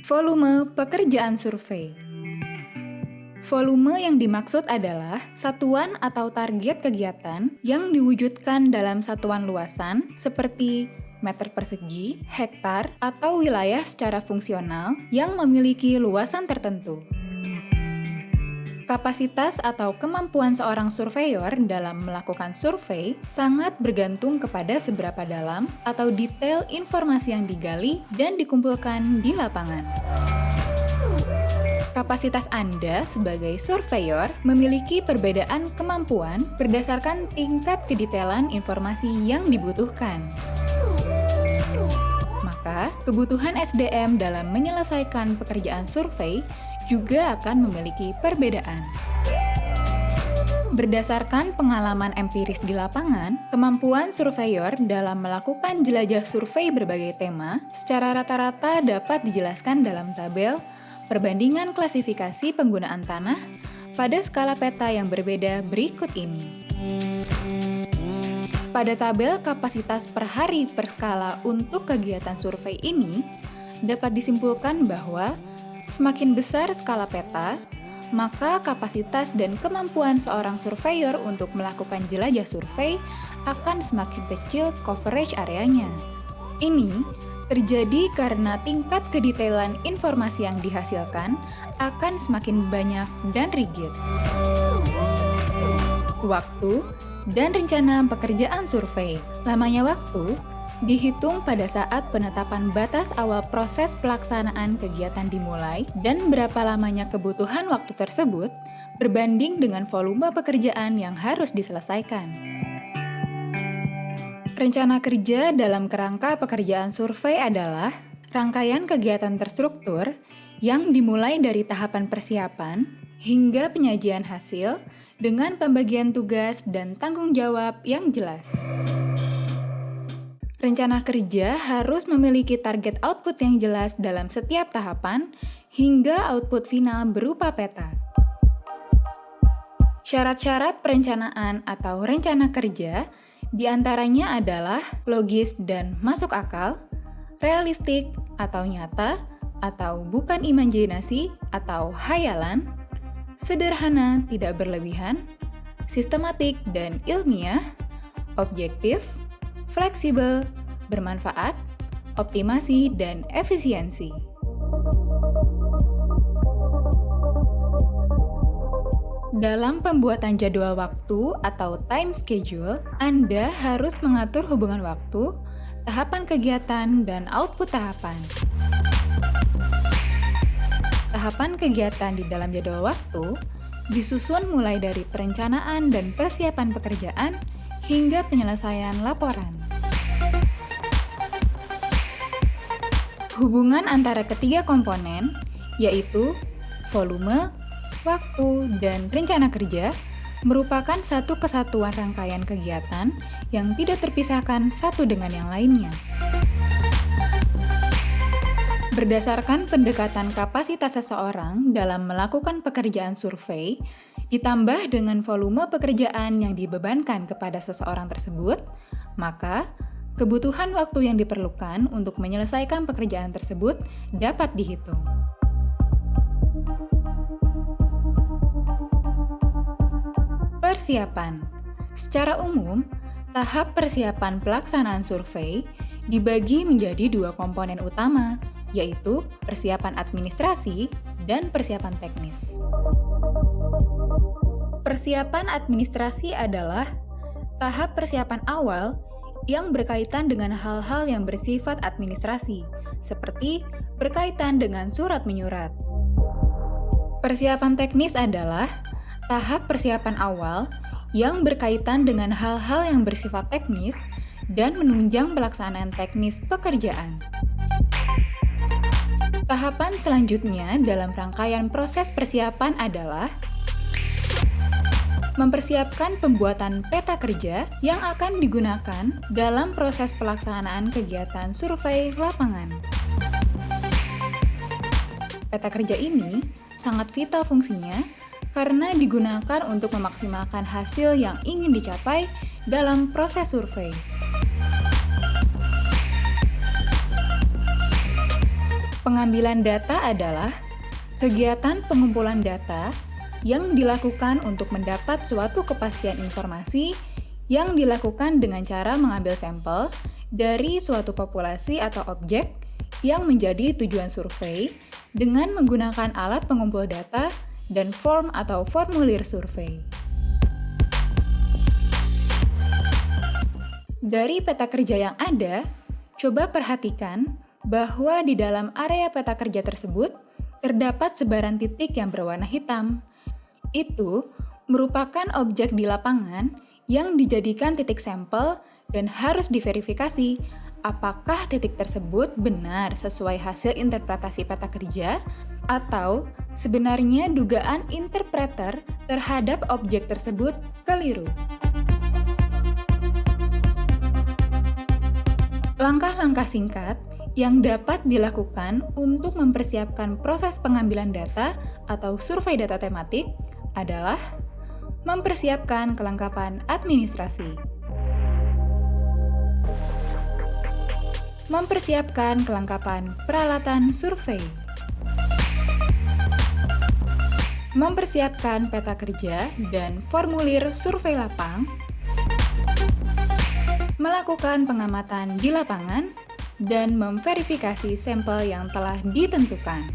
Volume pekerjaan survei. Volume yang dimaksud adalah satuan atau target kegiatan yang diwujudkan dalam satuan luasan seperti meter persegi, hektar, atau wilayah secara fungsional yang memiliki luasan tertentu. Kapasitas atau kemampuan seorang surveyor dalam melakukan survei sangat bergantung kepada seberapa dalam atau detail informasi yang digali dan dikumpulkan di lapangan. Kapasitas Anda sebagai surveyor memiliki perbedaan kemampuan berdasarkan tingkat kedetailan informasi yang dibutuhkan. Maka, kebutuhan SDM dalam menyelesaikan pekerjaan survei juga akan memiliki perbedaan. Berdasarkan pengalaman empiris di lapangan, kemampuan surveyor dalam melakukan jelajah survei berbagai tema secara rata-rata dapat dijelaskan dalam tabel perbandingan klasifikasi penggunaan tanah pada skala peta yang berbeda berikut ini. Pada tabel kapasitas per hari per skala untuk kegiatan survei ini, dapat disimpulkan bahwa semakin besar skala peta, maka kapasitas dan kemampuan seorang surveyor untuk melakukan jelajah survei akan semakin kecil coverage areanya. Ini terjadi karena tingkat kedetailan informasi yang dihasilkan akan semakin banyak dan rigid. Waktu dan rencana pekerjaan survei. Lamanya waktu dihitung pada saat penetapan batas awal proses pelaksanaan kegiatan dimulai dan berapa lamanya kebutuhan waktu tersebut berbanding dengan volume pekerjaan yang harus diselesaikan. Rencana kerja dalam kerangka pekerjaan survei adalah rangkaian kegiatan terstruktur yang dimulai dari tahapan persiapan hingga penyajian hasil dengan pembagian tugas dan tanggung jawab yang jelas. Rencana kerja harus memiliki target output yang jelas dalam setiap tahapan hingga output final berupa peta. Syarat-syarat perencanaan atau rencana kerja diantaranya adalah logis dan masuk akal, realistik atau nyata, atau bukan imajinasi atau hayalan, sederhana tidak berlebihan, sistematik dan ilmiah, objektif, fleksibel, bermanfaat, optimasi, dan efisiensi. Dalam pembuatan jadwal waktu atau time schedule, Anda harus mengatur hubungan waktu, tahapan kegiatan, dan output tahapan. Tahapan kegiatan di dalam jadwal waktu disusun mulai dari perencanaan dan persiapan pekerjaan hingga penyelesaian laporan. Hubungan antara ketiga komponen, yaitu volume, waktu, dan rencana kerja, merupakan satu kesatuan rangkaian kegiatan yang tidak terpisahkan satu dengan yang lainnya. Berdasarkan pendekatan kapasitas seseorang dalam melakukan pekerjaan survei, ditambah dengan volume pekerjaan yang dibebankan kepada seseorang tersebut, maka kebutuhan waktu yang diperlukan untuk menyelesaikan pekerjaan tersebut dapat dihitung. Persiapan. Secara umum, tahap persiapan pelaksanaan survei dibagi menjadi dua komponen utama, yaitu persiapan administrasi dan persiapan teknis. Persiapan administrasi adalah tahap persiapan awal yang berkaitan dengan hal-hal yang bersifat administrasi, seperti berkaitan dengan surat menyurat. Persiapan teknis adalah tahap persiapan awal yang berkaitan dengan hal-hal yang bersifat teknis dan menunjang pelaksanaan teknis pekerjaan. Tahapan selanjutnya dalam rangkaian proses persiapan adalah mempersiapkan pembuatan peta kerja yang akan digunakan dalam proses pelaksanaan kegiatan survei lapangan. Peta kerja ini sangat vital fungsinya karena digunakan untuk memaksimalkan hasil yang ingin dicapai dalam proses survei. Pengambilan data adalah kegiatan pengumpulan data yang dilakukan untuk mendapat suatu kepastian informasi yang dilakukan dengan cara mengambil sampel dari suatu populasi atau objek yang menjadi tujuan survei dengan menggunakan alat pengumpul data dan form atau formulir survei. Dari peta kerja yang ada, coba perhatikan bahwa di dalam area peta kerja tersebut terdapat sebaran titik yang berwarna hitam. Itu merupakan objek di lapangan yang dijadikan titik sampel dan harus diverifikasi apakah titik tersebut benar sesuai hasil interpretasi peta kerja atau sebenarnya dugaan interpreter terhadap objek tersebut keliru. Langkah-langkah singkat yang dapat dilakukan untuk mempersiapkan proses pengambilan data atau survei data tematik adalah mempersiapkan kelengkapan administrasi. Mempersiapkan kelengkapan peralatan survei. Mempersiapkan peta kerja dan formulir survei lapang. Melakukan pengamatan di lapangan dan memverifikasi sampel yang telah ditentukan.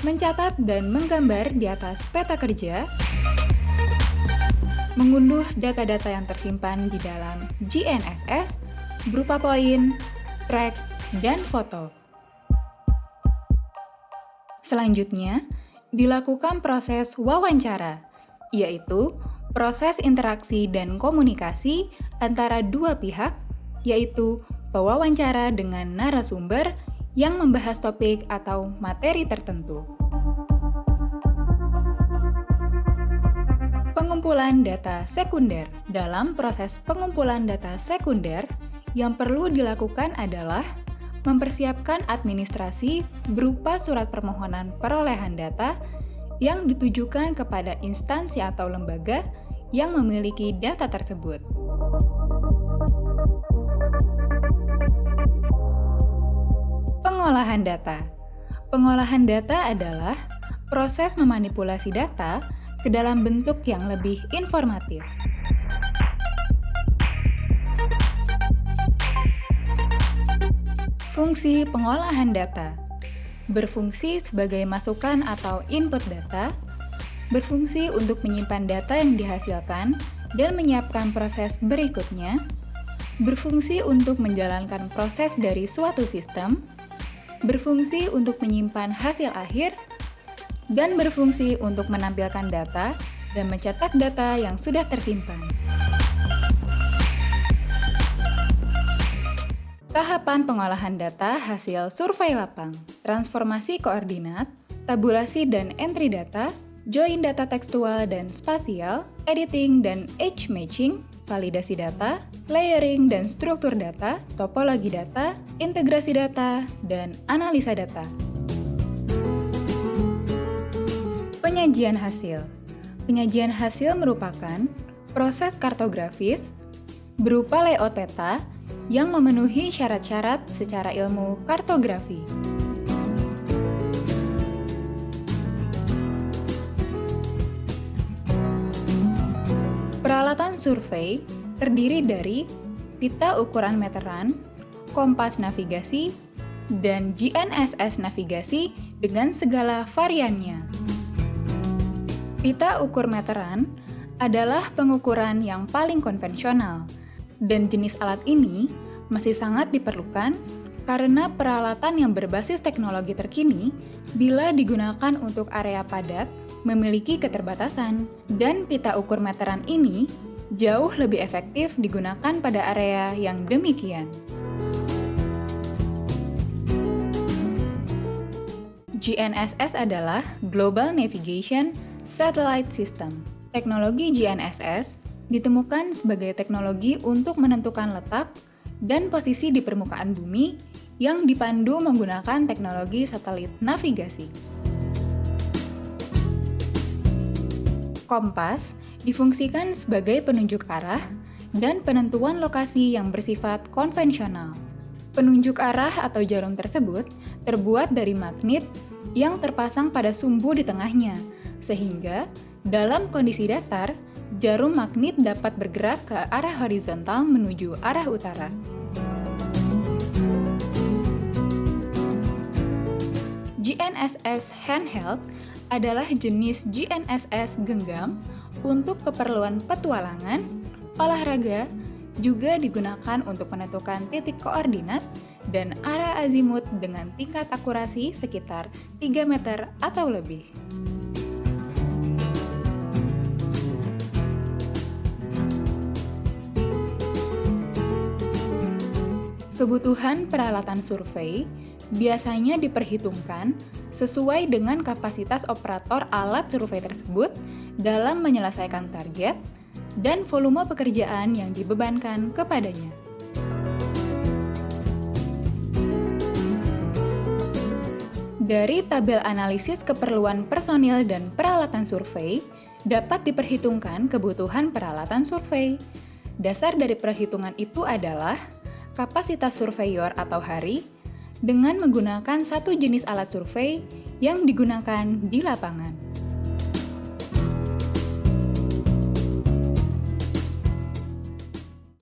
Mencatat dan menggambar di atas peta kerja, mengunduh data-data yang tersimpan di dalam GNSS berupa poin, track, dan foto. Selanjutnya, dilakukan proses wawancara, yaitu proses interaksi dan komunikasi antara dua pihak, yaitu pewawancara dengan narasumber yang membahas topik atau materi tertentu. Pengumpulan data sekunder. Dalam proses pengumpulan data sekunder, yang perlu dilakukan adalah mempersiapkan administrasi berupa surat permohonan perolehan data yang ditujukan kepada instansi atau lembaga yang memiliki data tersebut. Pengolahan data. Pengolahan data adalah proses memanipulasi data ke dalam bentuk yang lebih informatif. Fungsi pengolahan data berfungsi sebagai masukan atau input data, berfungsi untuk menyimpan data yang dihasilkan dan menyiapkan proses berikutnya, berfungsi untuk menjalankan proses dari suatu sistem, berfungsi untuk menyimpan hasil akhir, dan berfungsi untuk menampilkan data dan mencetak data yang sudah tersimpan. Tahapan pengolahan data hasil survei lapang, transformasi koordinat, tabulasi dan entry data, join data tekstual dan spasial, editing dan edge matching, validasi data, layering dan struktur data, topologi data, integrasi data, dan analisa data. Penyajian hasil. Penyajian hasil merupakan proses kartografis berupa layout peta yang memenuhi syarat-syarat secara ilmu kartografi. Peralatan survei terdiri dari pita ukuran meteran, kompas navigasi, dan GNSS navigasi dengan segala variannya. Pita ukur meteran adalah pengukuran yang paling konvensional, dan jenis alat ini masih sangat diperlukan karena peralatan yang berbasis teknologi terkini bila digunakan untuk area padat memiliki keterbatasan, dan pita ukur meteran ini jauh lebih efektif digunakan pada area yang demikian. GNSS adalah Global Navigation Satellite System. Teknologi GNSS ditemukan sebagai teknologi untuk menentukan letak dan posisi di permukaan bumi yang dipandu menggunakan teknologi satelit navigasi. Kompas difungsikan sebagai penunjuk arah dan penentuan lokasi yang bersifat konvensional. Penunjuk arah atau jarum tersebut terbuat dari magnet yang terpasang pada sumbu di tengahnya, sehingga dalam kondisi datar, jarum magnet dapat bergerak ke arah horizontal menuju arah utara. GNSS handheld adalah jenis GNSS genggam untuk keperluan petualangan, olahraga, juga digunakan untuk menentukan titik koordinat dan arah azimut dengan tingkat akurasi sekitar 3 meter atau lebih. Kebutuhan peralatan survei biasanya diperhitungkan sesuai dengan kapasitas operator alat survei tersebut dalam menyelesaikan target dan volume pekerjaan yang dibebankan kepadanya. Dari tabel analisis keperluan personil dan peralatan survei, dapat diperhitungkan kebutuhan peralatan survei. Dasar dari perhitungan itu adalah kapasitas surveyor atau hari, dengan menggunakan satu jenis alat survei yang digunakan di lapangan.